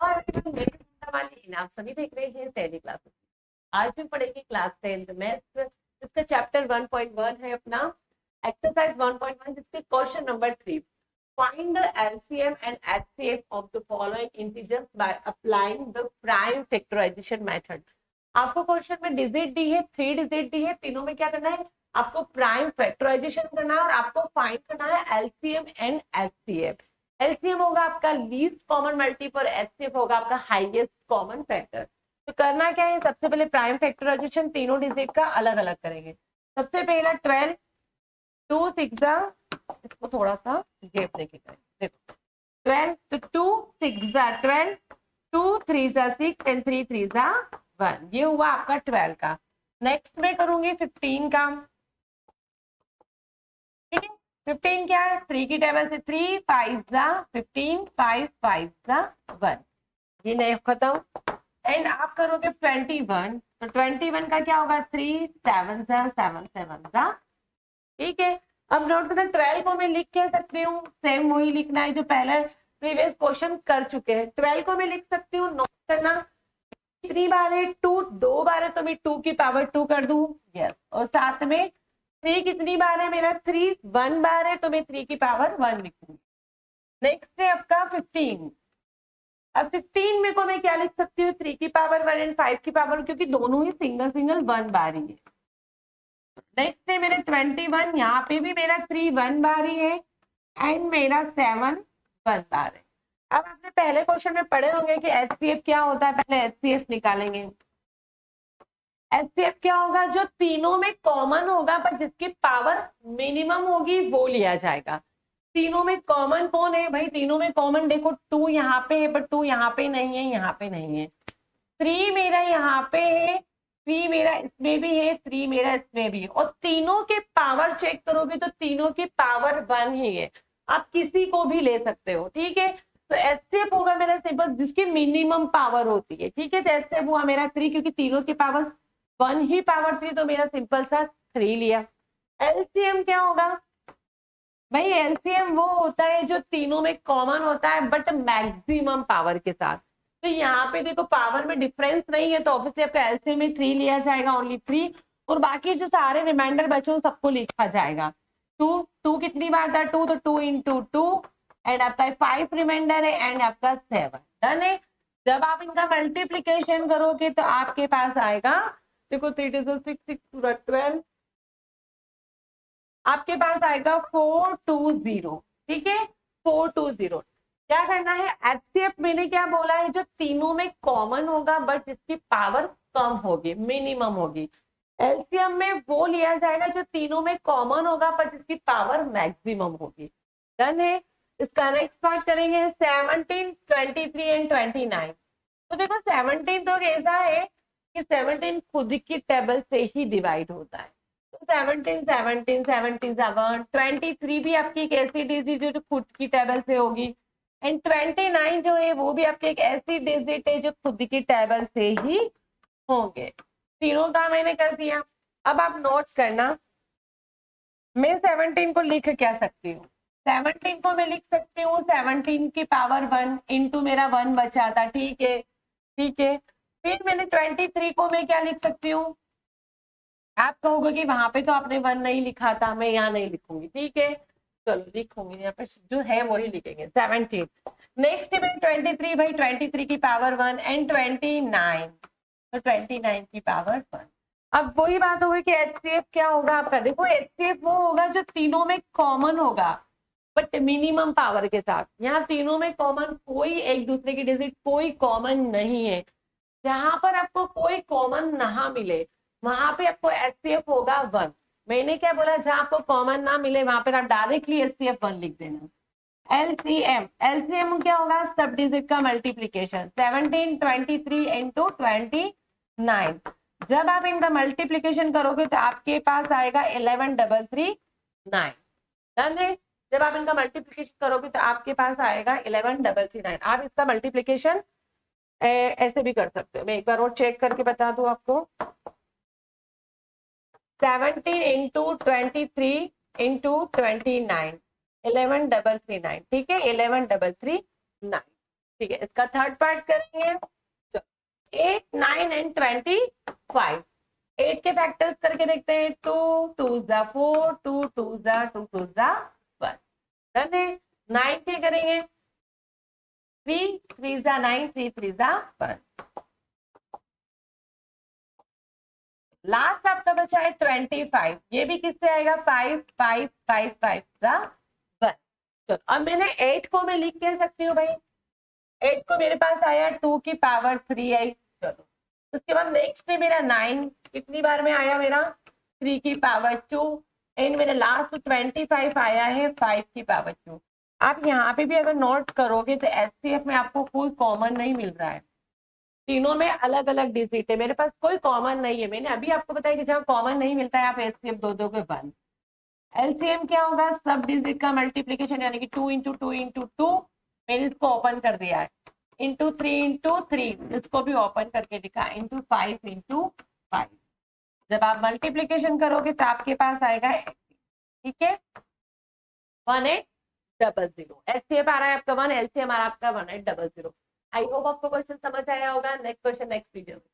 और वाली आप सभी देख रहे हैं टेली क्लासेस। आज भी पढ़ेंगे क्लास 10th मैथ्स, इसका चैप्टर 1.1 है अपना एक्सरसाइज 1.1, जिसके question number 3, find the LCM and HCF of the following integers by applying the prime factorization method. आपको क्वेश्चन में डिजिट दी है, 3 डिजिट दी है, तीनों में क्या करना है, आपको प्राइम फैक्टराइजेशन करना है और आपको फाइंड करना है एलसीएम एंड एचसीएफ। एलसीएम होगा आपका लीस्ट कॉमन मल्टीपल, एचसीएफ होगा आपका हाईएस्ट कॉमन फैक्टर। तो करना क्या है, सबसे पहले प्राइम फैक्टराइजेशन तीनों डिजिट का अलग अलग करेंगे। सबसे पहला 12, 2 6 इसको थोड़ा सा गैप लेके करें। देखो 12 तो 2 6 12, 2 3 6 एंड 3 3 1, ये हुआ आपका 12 का। नेक्स्ट में करूंगी 15 का। ठीक है, 15 क्या है, 3 की टेबल से 3 5 15, 5 5 1, ये नहीं खत्म। एंड आप करोगे 21, तो 21 का क्या होगा, 3 7 7 7। ठीक है, अब नोट करना 12 को मैं लिख क्या सकती हूँ, सेम वही लिखना है जो पहले प्रीवियस क्वेश्चन कर चुके हैं। 12 को मैं लिख सकती हूँ, नोट करना कितनी बार है, 2 2 बार है तो मैं 2 की पावर 2 कर दूं, यस। और साथ में 3 कितनी बार है, मेरा 3 1 बार है तो मैं 3 की पावर 1 लिखूंगी। नेक्स्ट है आपका 15। अब 15 में को मैं क्या लिख सकती हूँ, 3 की पावर 1 एंड 5 की पावर, क्योंकि दोनों ही सिंगल सिंगल 1 बार ही है। नेक्स्ट है मेरा 21, यहाँ पे भी मेरा 3 1 बार ही है एंड मेरा 7 1 बार है। अब आपने पहले क्वेश्चन में पढ़े होंगे कि एचसीएफ क्या होता है, पहले एचसीएफ निकालेंगे। एचसीएफ क्या होगा, जो तीनों में कॉमन होगा पर जिसकी पावर मिनिमम होगी वो लिया जाएगा। तीनों में कॉमन कौन है भाई, तीनों में कॉमन देखो 2 यहाँ पे है पर 2 यहाँ पे नहीं है, यहाँ पे नहीं है। 3 मेरा यहाँ पे है, 3 मेरा इसमें भी है, 3 मेरा इसमें भी है, और तीनों के पावर चेक करोगे तो तीनों की पावर 1 ही है। आप किसी को भी ले सकते हो। ठीक है, तो एचसीएफ होगा मेरा सिंपल जिसकी मिनिमम पावर होती है। ठीक है, तो एचसीएफ हुआ मेरा 3, क्योंकि तीनों की पावर 1 ही पावर 3, तो मेरा सिंपल सा 3 लिया। एलसीएम क्या होगा भाई, एलसीएम वो होता है जो तीनों में कॉमन होता है बट मैक्सिमम पावर के साथ। तो यहाँ पे देखो पावर में डिफरेंस नहीं है, तो ऑब्वियसली आपका एलसीएम में 3 लिया जाएगा, ओनली 3, और बाकी जो सारे रिमाइंडर बचे सबको लिखा जाएगा। 2 2 कितनी बार था, 2 तो 2 इंटू 2 एंड आपका 5 रिमाइंडर है एंड आपका 7 डन है। जब आप इनका मल्टीप्लीकेशन करोगे तो आपके पास आएगा, देखो 3 6 6 पूरा 12, आपके पास आएगा 420। ठीक है, 420। क्या करना है, एचसीएफ मैंने क्या बोला है, जो तीनों में कॉमन होगा बट जिसकी पावर कम होगी, मिनिमम होगी। एलसीएम में वो लिया जाएगा जो तीनों में कॉमन होगा पर जिसकी पावर मैक्सिमम होगी। डन है। इसका नेक्स्ट पार्ट करेंगे 17 23 एंड 29। तो देखो 17 तो ऐसा है कि 17 खुद की टेबल से ही डिवाइड होता है, 17 17 17 7, 23 भी आपकी एक ऐसी डिजिट जो खुद की टेबल से होगी एंड 29 जो है वो भी आपकी एक ऐसी डिजिट है जो खुद की टेबल से ही होंगे। तीनों का मैंने कर दिया। अब आप नोट करना, मैं 17 को लिख क्या सकती हूँ, 17 को मैं लिख सकती हूँ 17 की पावर 1 इंटू मेरा 1 बचा था। ठीक है, ठीक है। फिर मैंने 23 को मैं क्या लिख सकती हूँ, आप कहोगे कि वहां पे तो आपने 1 नहीं लिखा था, मैं यहाँ नहीं लिखूंगी। ठीक है, चलो लिखूंगी, यहाँ पे जो है वही लिखेंगे 17। नेक्स्ट में 23 भाई, 23 की पावर 1 एंड 29, तो 29 की पावर 1। अब वही बात होगी कि एचसीएफ क्या होगा आपका, देखो एचसीएफ वो होगा जो तीनों में कॉमन होगा बट मिनिमम पावर के साथ। यहाँ तीनों में कॉमन कोई एक दूसरे की डिजिट कोई कॉमन नहीं है। जहां पर आपको कोई कॉमन ना मिले वहां पे आपको एचसीएफ होगा 1। मैंने क्या बोला, जहां आपको कॉमन ना मिले वहां पर आप डायरेक्टली एचसीएफ 1 लिख देना। एलसीएम, एलसीएम क्या होगा, सब डिजिट का मल्टीप्लीकेशन, 17 23 इंटू 29। जब आप इनका मल्टीप्लीकेशन करोगे तो आपके पास आएगा 11339। डन है। जब आप इनका मल्टीप्लीकेशन करोगे तो आपके पास आएगा 11339। आप इसका मल्टीप्लीकेशन ऐसे भी कर सकते हो, मैं एक बार और चेक करके बता दूं आपको। 17 इंटू 23 इंटू 29, 11339। ठीक है, 11339। ठीक है, इसका थर्ड पार्ट करेंगे। 8, 9 एंड 25। 8 के फैक्टर्स करके देखते हैं। 2 2 जा 4, 2 2 जा 2 2 जा 1। डन है। 9 के करेंगे। 3 3 जा 9, 3 3 जा 1। लास्ट आपका बचा है 25। ये भी किससे आएगा? 5 5 5 5 जा 1। चलो अब मैंने 8 को मैं लिख के सकती हूँ भाई। 8 को मेरे पास आया 2 की पावर 3 आई। चलो उसके बाद नेक्स्ट है मेरा 9। कितनी बार में आया मेरा? 3 की पावर 2। एंड मेरा लास्ट 25 आया है 5 की पावर 2। आप यहाँ पे भी अगर नोट करोगे तो एचसीएफ में आपको कोई कॉमन नहीं मिल रहा है। तीनों में अलग अलग डिजिट है, मेरे पास कोई कॉमन नहीं है। मैंने अभी आपको बताया कि जहाँ कॉमन नहीं मिलता है आप एचसीएफ दो दो के बंद। एलसीएम क्या होगा? सब डिजिट का मल्टीप्लीकेशन, यानी कि 2 इंटू 2 इंटू 2। मैंने इसको ओपन कर दिया है। इंटू 3 इंटू 3, इसको भी ओपन करके दिखा। Into 5 into 5। जब आप मल्टीप्लीकेशन करोगे तो आपके पास आएगा 80। ठीक है, 1800। एचसीएफ आ रहा है आपका 1, एलसीएम आ रहा है आपका 1800। आई होप आपको क्वेश्चन समझ आया होगा। नेक्स्ट क्वेश्चन नेक्स्ट वीडियो में।